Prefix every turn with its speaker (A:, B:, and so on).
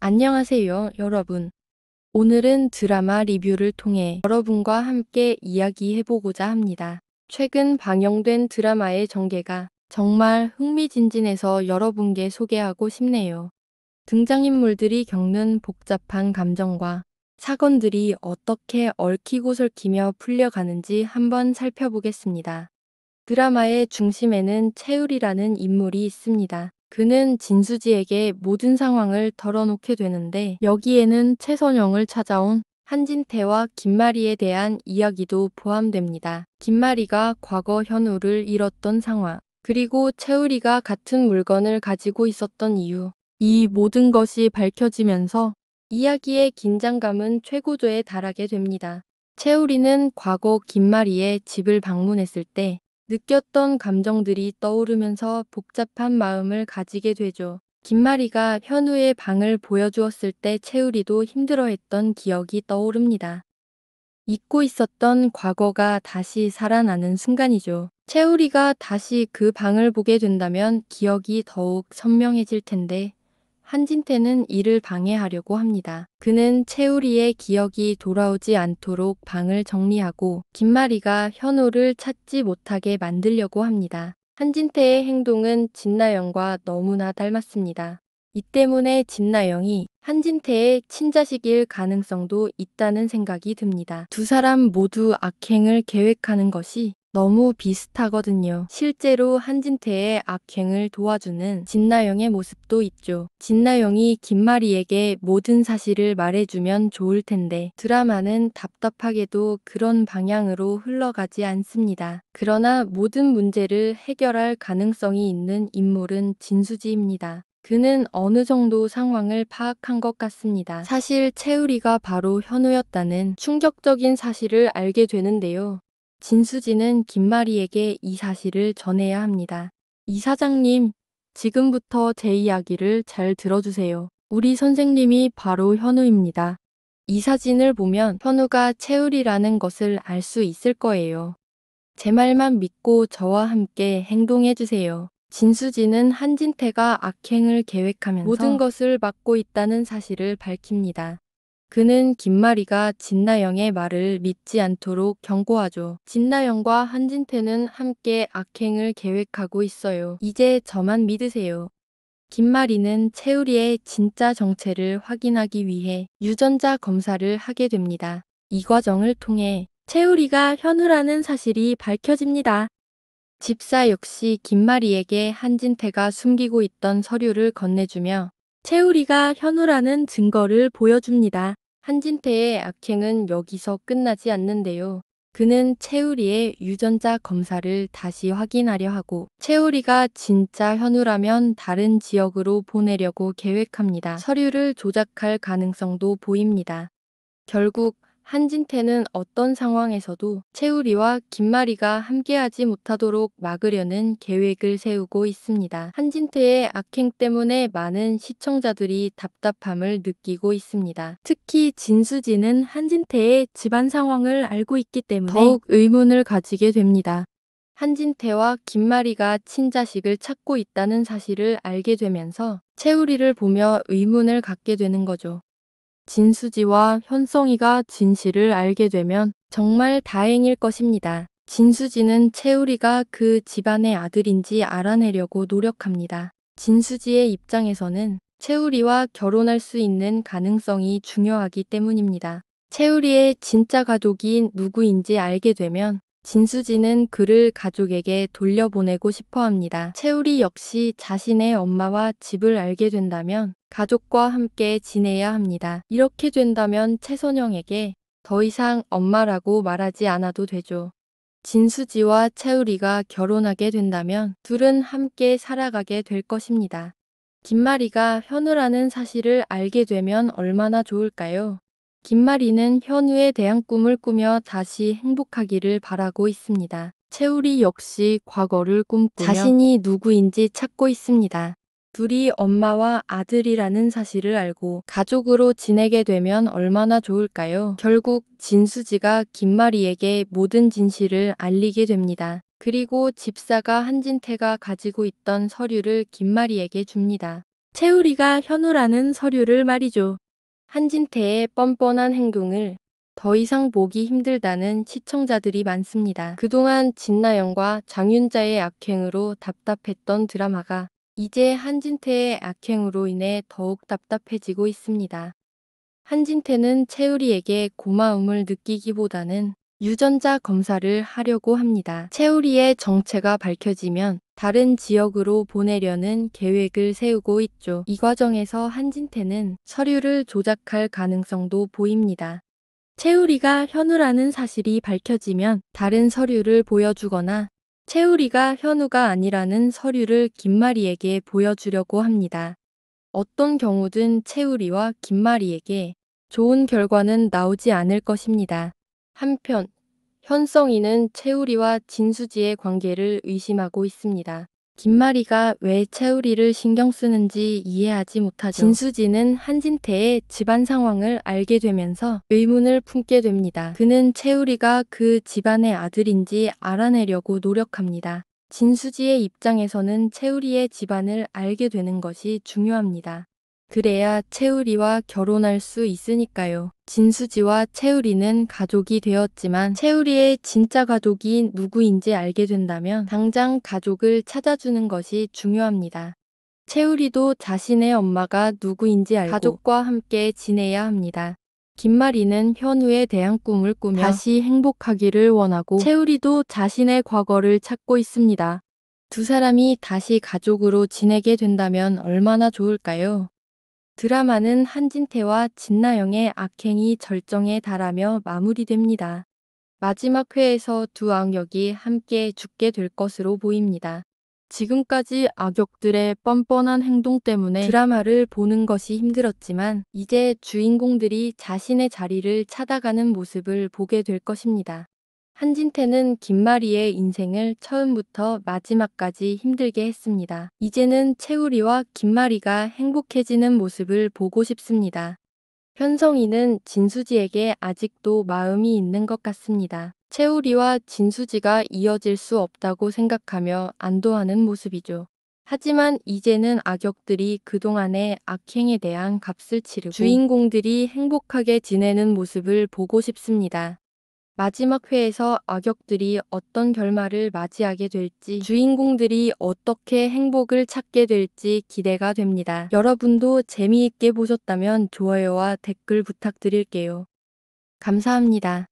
A: 안녕하세요, 여러분. 오늘은 드라마 리뷰를 통해 여러분과 함께 이야기해보고자 합니다. 최근 방영된 드라마의 전개가 정말 흥미진진해서 여러분께 소개하고 싶네요. 등장인물들이 겪는 복잡한 감정과 사건들이 어떻게 얽히고 설키며 풀려가는지 한번 살펴보겠습니다. 드라마의 중심에는 채울이라는 인물이 있습니다. 그는 진수지에게 모든 상황을 털어놓게 되는데 여기에는 최선영을 찾아온 한진태와 김마리에 대한 이야기도 포함됩니다. 김마리가 과거 현우를 잃었던 상황, 그리고 채울이가 같은 물건을 가지고 있었던 이유, 이 모든 것이 밝혀지면서 이야기의 긴장감은 최고조에 달하게 됩니다. 채울이는 과거 김마리의 집을 방문했을 때 느꼈던 감정들이 떠오르면서 복잡한 마음을 가지게 되죠. 김마리가 현우의 방을 보여주었을 때 채울이도 힘들어했던 기억이 떠오릅니다. 잊고 있었던 과거가 다시 살아나는 순간이죠. 채울이가 다시 그 방을 보게 된다면 기억이 더욱 선명해질 텐데 한진태는 이를 방해하려고 합니다. 그는 채우리의 기억이 돌아오지 않도록 방을 정리하고 김마리가 현우를 찾지 못하게 만들려고 합니다. 한진태의 행동은 진나영과 너무나 닮았습니다. 이 때문에 진나영이 한진태의 친자식일 가능성도 있다는 생각이 듭니다. 두 사람 모두 악행을 계획하는 것이 너무 비슷하거든요. 실제로 한진태의 악행을 도와주는 진나영의 모습도 있죠. 진나영이 김마리에게 모든 사실을 말해주면 좋을 텐데 드라마는 답답하게도 그런 방향으로 흘러가지 않습니다. 그러나 모든 문제를 해결할 가능성이 있는 인물은 진수지입니다. 그는 어느 정도 상황을 파악한 것 같습니다. 사실 채우리가 바로 현우였다는 충격적인 사실을 알게 되는데요. 진수지는 김마리에게 이 사실을 전해야 합니다. 이사장님, 지금부터 제 이야기를 잘 들어주세요. 우리 선생님이 바로 현우입니다. 이 사진을 보면 현우가 채울이라는 것을 알 수 있을 거예요. 제 말만 믿고 저와 함께 행동해주세요. 진수지는 한진태가 악행을 계획하면서 모든 것을 막고 있다는 사실을 밝힙니다. 그는 김마리가 진나영의 말을 믿지 않도록 경고하죠. 진나영과 한진태는 함께 악행을 계획하고 있어요. 이제 저만 믿으세요. 김마리는 채우리의 진짜 정체를 확인하기 위해 유전자 검사를 하게 됩니다. 이 과정을 통해 채우리가 현우라는 사실이 밝혀집니다. 집사 역시 김마리에게 한진태가 숨기고 있던 서류를 건네주며 채우리가 현우라는 증거를 보여줍니다. 한진태의 악행은 여기서 끝나지 않는데요. 그는 채우리의 유전자 검사를 다시 확인하려 하고 채우리가 진짜 현우라면 다른 지역으로 보내려고 계획합니다. 서류를 조작할 가능성도 보입니다. 결국 한진태는 어떤 상황에서도 채우리와 김마리가 함께하지 못하도록 막으려는 계획을 세우고 있습니다. 한진태의 악행 때문에 많은 시청자들이 답답함을 느끼고 있습니다. 특히 진수지는 한진태의 집안 상황을 알고 있기 때문에 더욱 의문을 가지게 됩니다. 한진태와 김마리가 친자식을 찾고 있다는 사실을 알게 되면서 채우리를 보며 의문을 갖게 되는 거죠. 진수지와 현성이가 진실을 알게 되면 정말 다행일 것입니다. 진수지는 채우리가 그 집안의 아들인지 알아내려고 노력합니다. 진수지의 입장에서는 채우리와 결혼할 수 있는 가능성이 중요하기 때문입니다. 채우리의 진짜 가족이 누구인지 알게 되면 진수지는 그를 가족에게 돌려보내고 싶어 합니다. 채우리 역시 자신의 엄마와 집을 알게 된다면 가족과 함께 지내야 합니다. 이렇게 된다면 최선영에게 더 이상 엄마라고 말하지 않아도 되죠. 진수지와 채우리가 결혼하게 된다면 둘은 함께 살아가게 될 것입니다. 김마리가 현우라는 사실을 알게 되면 얼마나 좋을까요? 김마리는 현우에 대한 꿈을 꾸며 다시 행복하기를 바라고 있습니다. 채우리 역시 과거를 꿈꾸며 자신이 누구인지 찾고 있습니다. 둘이 엄마와 아들이라는 사실을 알고 가족으로 지내게 되면 얼마나 좋을까요? 결국 진수지가 김마리에게 모든 진실을 알리게 됩니다. 그리고 집사가 한진태가 가지고 있던 서류를 김마리에게 줍니다. 채우리가 현우라는 서류를 말이죠. 한진태의 뻔뻔한 행동을 더 이상 보기 힘들다는 시청자들이 많습니다. 그동안 진나영과 장윤자의 악행으로 답답했던 드라마가 이제 한진태의 악행으로 인해 더욱 답답해지고 있습니다. 한진태는 채우리에게 고마움을 느끼기보다는 유전자 검사를 하려고 합니다. 채우리의 정체가 밝혀지면 다른 지역으로 보내려는 계획을 세우고 있죠. 이 과정에서 한진태는 서류를 조작할 가능성도 보입니다. 채우리가 현우라는 사실이 밝혀지면 다른 서류를 보여주거나 채우리가 현우가 아니라는 서류를 김마리에게 보여주려고 합니다. 어떤 경우든 채우리와 김마리에게 좋은 결과는 나오지 않을 것입니다. 한편 현성이는 채우리와 진수지의 관계를 의심하고 있습니다. 김마리가 왜 채우리를 신경 쓰는지 이해하지 못하죠. 진수지는 한진태의 집안 상황을 알게 되면서 의문을 품게 됩니다. 그는 채우리가 그 집안의 아들인지 알아내려고 노력합니다. 진수지의 입장에서는 채우리의 집안을 알게 되는 것이 중요합니다. 그래야 채우리와 결혼할 수 있으니까요. 진수지와 채우리는 가족이 되었지만 채우리의 진짜 가족이 누구인지 알게 된다면 당장 가족을 찾아주는 것이 중요합니다. 채우리도 자신의 엄마가 누구인지 알고 가족과 함께 지내야 합니다. 김마리는 현우에 대한 꿈을 꾸며 다시 행복하기를 원하고 채우리도 자신의 과거를 찾고 있습니다. 두 사람이 다시 가족으로 지내게 된다면 얼마나 좋을까요? 드라마는 한진태와 진나영의 악행이 절정에 달하며 마무리됩니다. 마지막 회에서 두 악역이 함께 죽게 될 것으로 보입니다. 지금까지 악역들의 뻔뻔한 행동 때문에 드라마를 보는 것이 힘들었지만 이제 주인공들이 자신의 자리를 찾아가는 모습을 보게 될 것입니다. 한진태는 김마리의 인생을 처음부터 마지막까지 힘들게 했습니다. 이제는 채우리와 김마리가 행복해지는 모습을 보고 싶습니다. 현성이는 진수지에게 아직도 마음이 있는 것 같습니다. 채우리와 진수지가 이어질 수 없다고 생각하며 안도하는 모습이죠. 하지만 이제는 악역들이 그동안의 악행에 대한 값을 치르고 주인공들이 행복하게 지내는 모습을 보고 싶습니다. 마지막 회에서 악역들이 어떤 결말을 맞이하게 될지, 주인공들이 어떻게 행복을 찾게 될지 기대가 됩니다. 여러분도 재미있게 보셨다면 좋아요와 댓글 부탁드릴게요. 감사합니다.